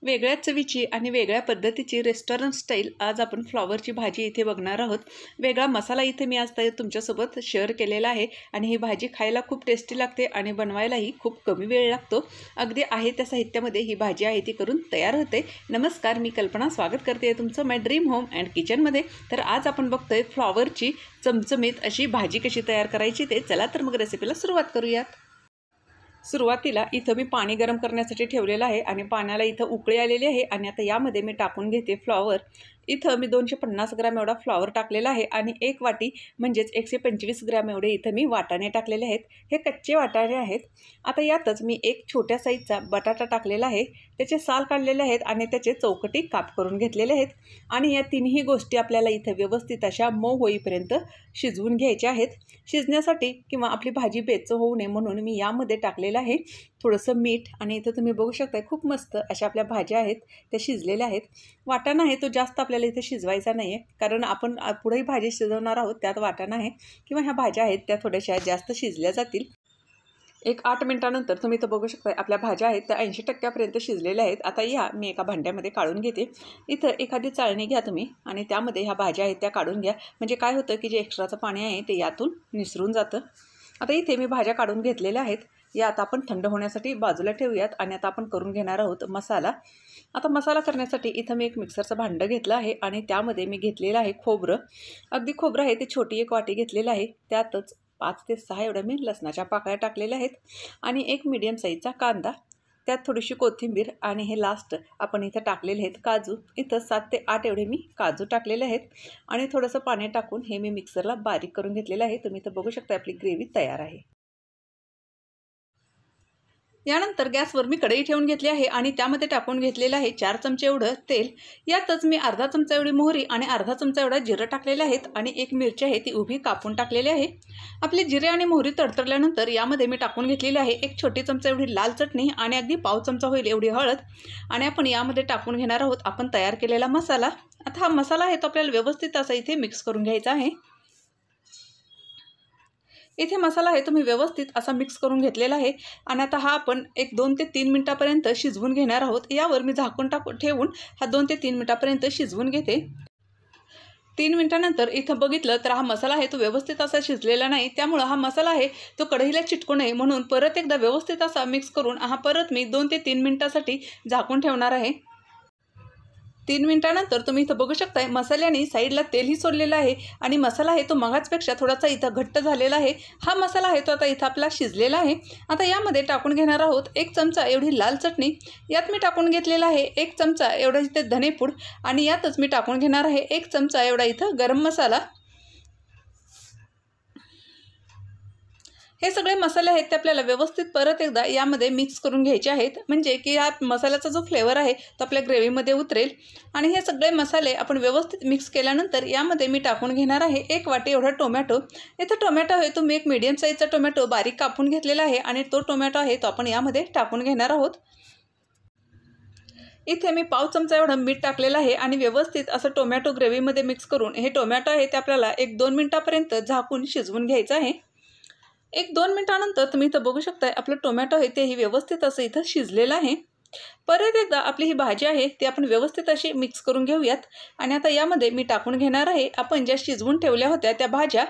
वेगळ्या चवीची आणि वेगळ्या पद्धतीची रेस्टॉरंट स्टाईल आज आपण फ्लॉवरची भाजी इथे बघणार आहोत। वेगळा मसाला इथे मी आज तुमच्यासोबत शेअर केलेला आहे आणि ही भाजी खायला खूप टेस्टी लागते आणि बनवायलाही खूप कमी वेळ लागतो। अगदी आहे त्या साहित्यामध्ये ही भाजी आहे ती करून तयार होते। नमस्कार, मी कल्पना स्वागत करते तुमचं माय ड्रीम होम अँड किचनमध्ये। तर आज आपण बघतोय फ्लॉवरची चमचमीत अशी भाजी कशी तयार करायची ते। चला तर मग रेसिपीला सुरुवात करूयात। सुरुवातीला इथं मी पाणी गरम करण्यासाठी ठेवलेलं आहे आणि पाण्याला इथं उकळी आलेली आहे आणि आता यामध्ये मी टाकून घेते फ्लॉवर। इथं मी 250 ग्रॅम एवढा फ्लॉवर टाकलेला आहे आणि एक वाटी म्हणजेच 125 ग्रॅम एवढे इथं मी वाटाणे टाकलेले आहेत। हे कच्चे वाटाणे आहेत। आता यातच मी एक छोट्या साईजचा बटाटा टाकलेला आहे, त्याचे साल काढलेले आहेत आणि त्याचे चौकटी काप करून घेतलेले आहेत आणि या तिन्ही गोष्टी आपल्याला इथं व्यवस्थित अशा मऊ होईपर्यंत शिजवून घ्यायच्या आहेत। शिजण्यासाठी किंवा आपली भाजी बेचव होऊ नये म्हणून मी यामध्ये टाकलेलं आहे थोडंसं मीठ आणि इथं तुम्ही बघू शकता खूप मस्त अशा आपल्या भाज्या आहेत त्या शिजलेल्या आहेत। वाटाणा आहे तो जास्त आपल्याला इथे शिजवायचा नाही आहे, कारण आपण पुढेही भाजी शिजवणार आहोत, त्यात वाटाणा आहे किंवा ह्या भाज्या आहेत त्या थोड्याशा जास्त शिजल्या जातील। एक 8 मिनिटानंतर तुम्ही इथं बघू शकता आपल्या भाज्या आहेत त्या 80% शिजलेल्या आहेत। आता या मी एका भांड्यामध्ये काढून घेते। इथं एखादी चाळणी घ्या तुम्ही आणि त्यामध्ये ह्या भाज्या आहेत त्या काढून घ्या, म्हणजे काय होतं की जे एक्स्ट्राचं पाणी आहे ते यातून निसरून जातं। आता इथे मी भाज्या काढून घेतलेल्या आहेत, या आता आपण थंड होण्यासाठी बाजूला ठेवूयात आणि आता आपण करून घेणार आहोत मसाला। आता मसाला करण्यासाठी इथं मी एक मिक्सरचं भांडं घेतलं आहे आणि त्यामध्ये मी घेतलेलं आहे खोबरं। अगदी खोबरं आहे ते छोटी एक वाटी घेतलेलं आहे, त्यातच 5 ते 6 एवढ्या मी लसणाच्या पाकळ्या टाकलेल्या आहेत आणि एक मीडियम साईजचा कांदा, त्यात थोडीशी कोथिंबीर आणि हे लास्ट आपण इथं टाकलेले आहेत काजू। इथं 7 ते 8 एवढे मी काजू टाकलेले आहेत आणि थोडंसं पाणी टाकून हे मी मिक्सरला बारीक करून घेतलेलं आहे। तुम्ही इथं बघू शकता आपली ग्रेव्ही तयार आहे। यानंतर गॅसवर मी कढई ठेवून घेतली आहे आणि त्यामध्ये टाकून घेतलेलं आहे 4 चमचे एवढं तेल। यातच मी अर्धा चमचा एवढी मोहरी आणि अर्धा चमचा एवढा जिरं टाकलेले आहेत आणि एक मिरची आहे ती उभी कापून टाकलेली आहे। आपले जिरे आणि मोहरी तडतडल्यानंतर यामध्ये मी टाकून घेतलेली आहे एक छोटी चमचा एवढी लाल चटणी आणि अगदी पाव चमचा होईल एवढी हळद आणि आपण यामध्ये टाकून घेणार आहोत आपण तयार केलेला मसाला। आता हा मसाला आहे तो आपल्याला व्यवस्थित असा इथे मिक्स करून घ्यायचा आहे। इथे मसाला आहे तो मी व्यवस्थित असा मिक्स करून घेतलेला आहे आणि आता हा आपण एक 2 ते 3 मिनिटापर्यंत शिजवून घेणार आहोत। यावर मी झाकून ठेवून हा 2 ते 3 मिनिटापर्यंत शिजवून घेते। 3 मिनिटानंतर इथं बघितलं तर हा मसाला आहे तो व्यवस्थित असा शिजलेला नाही, त्यामुळे हा मसाला आहे तो कढईला चिटकू नये म्हणून परत एकदा व्यवस्थित असा मिक्स करून हा परत मी 2 ते 3 मिनिटासाठी झाकून ठेवणार आहे। 3 मिनिटानंतर तुम्ही इथं बघू शकताय मसाल्याने साईडला तेलही सोडलेलं आहे आणि मसाला आहे तो मगाचपेक्षा थोडासा इथं घट्ट झालेला आहे। हा मसाला आहे तो आता इथं आपला शिजलेला आहे। आता यामध्ये टाकून घेणार आहोत 1 चमचा एवढी लाल चटणी, यात मी टाकून घेतलेला आहे 1 चमचा एवढा इथे धनेपूड आणि यातच मी टाकून घेणार आहे 1 चमचा एवढा इथं गरम मसाला। हे सगळे मसाले आहेत ते आपल्याला व्यवस्थित परत एकदा यामध्ये मिक्स करून घ्यायचे आहेत, म्हणजे की हा मसाल्याचा जो फ्लेवर आहे तो आपल्या ग्रेव्हीमध्ये उतरेल। आणि हे सगळे मसाले आपण व्यवस्थित मिक्स केल्यानंतर यामध्ये मी टाकून घेणार आहे 1 वाटी एवढा टोमॅटो। इथं टोमॅटो आहे तो मी एक मीडियम साईजचा टोमॅटो बारीक कापून घेतलेला आहे आणि तो टोमॅटो आहे तो आपण यामध्ये टाकून घेणार आहोत। इथे मी पाव चमचा एवढं मीठ टाकलेलं आहे आणि व्यवस्थित असं टोमॅटो ग्रेव्हीमध्ये मिक्स करून हे टोमॅटो आहे ते आपल्याला 1-2 मिनिटापर्यंत झाकून शिजवून घ्यायचं आहे। 1-2 मिनिटानंतर तुम्ही इथं बघू शकताय आपलं टोमॅटो आहे तेही व्यवस्थित असं इथं शिजलेलं आहे। परत एकदा आपली ही भाजी आहे ती आपण व्यवस्थित अशी मिक्स करून घेऊयात आणि आता यामध्ये मी टाकून घेणार आहे आपण ज्या शिजवून ठेवल्या होत्या त्या भाज्या।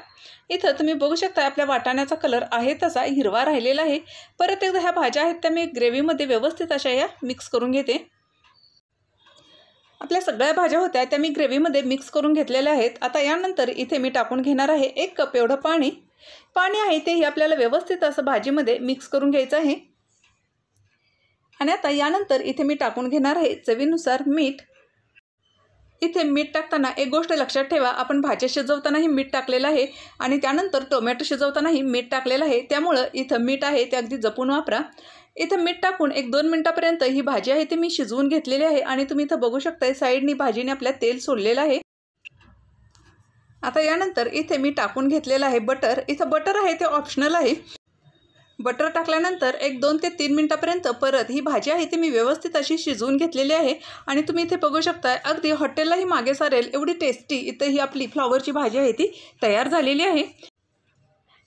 इथं तुम्ही बघू शकता आपल्या वाटाण्याचा कलर आहे तसा हिरवा राहिलेला आहे। परत एकदा ह्या भाज्या आहेत त्या मी ग्रेव्हीमध्ये व्यवस्थित अशा या मिक्स करून घेते। आपल्या सगळ्या भाज्या होत्या त्या मी ग्रेव्हीमध्ये मिक्स करून घेतलेल्या आहेत। आता यानंतर इथे मी टाकून घेणार आहे 1 कप एवढं पाणी आहे तेही आपल्याला व्यवस्थित असं भाजीमध्ये मिक्स करून घ्यायचं आहे। आणि आता यानंतर इथे मी टाकून घेणार आहे चवीनुसार मीठ। इथे मीठ टाकताना एक गोष्ट लक्षात ठेवा, आपण भाज्या शिजवतानाही मीठ टाकलेलं आहे आणि त्यानंतर टोमॅटो शिजवतानाही मीठ टाकलेलं आहे, त्यामुळं इथं मीठ आहे ते अगदी जपून वापरा। इथं मीठ टाकून 1-2 मिनिटापर्यंत ही भाजी आहे ती मी शिजवून घेतलेली आहे आणि तुम्ही इथं बघू शकताय साईडनी भाजीने आपल्या तेल सोडलेलं आहे। आता यानंतर इथे मी टाकून घेतलेलं आहे बटर। इथं बटर आहे ते ऑप्शनल आहे। बटर टाकल्यानंतर 1-2 ते 3 मिनिटापर्यंत परत ही भाजी आहे ती मी व्यवस्थित अशी शिजवून घेतलेली आहे आणि तुम्ही इथे बघू शकताय अगदी हॉटेललाही मागे सारेल एवढी टेस्टी इथं ही आपली फ्लॉवरची भाजी आहे ती तयार झालेली आहे।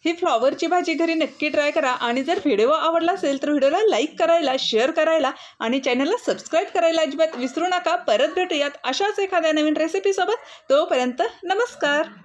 ही फ्लॉवरची भाजी घरी नक्की ट्राय करा आणि जर व्हिडिओ आवडला असेल तर व्हिडिओला लाईक करायला, शेअर करायला आणि चॅनलला सबस्क्राईब करायला अजिबात विसरू नका. परत भेटूयात अशाच एखाद्या नवीन रेसिपीसोबत. तोपर्यंत नमस्कार.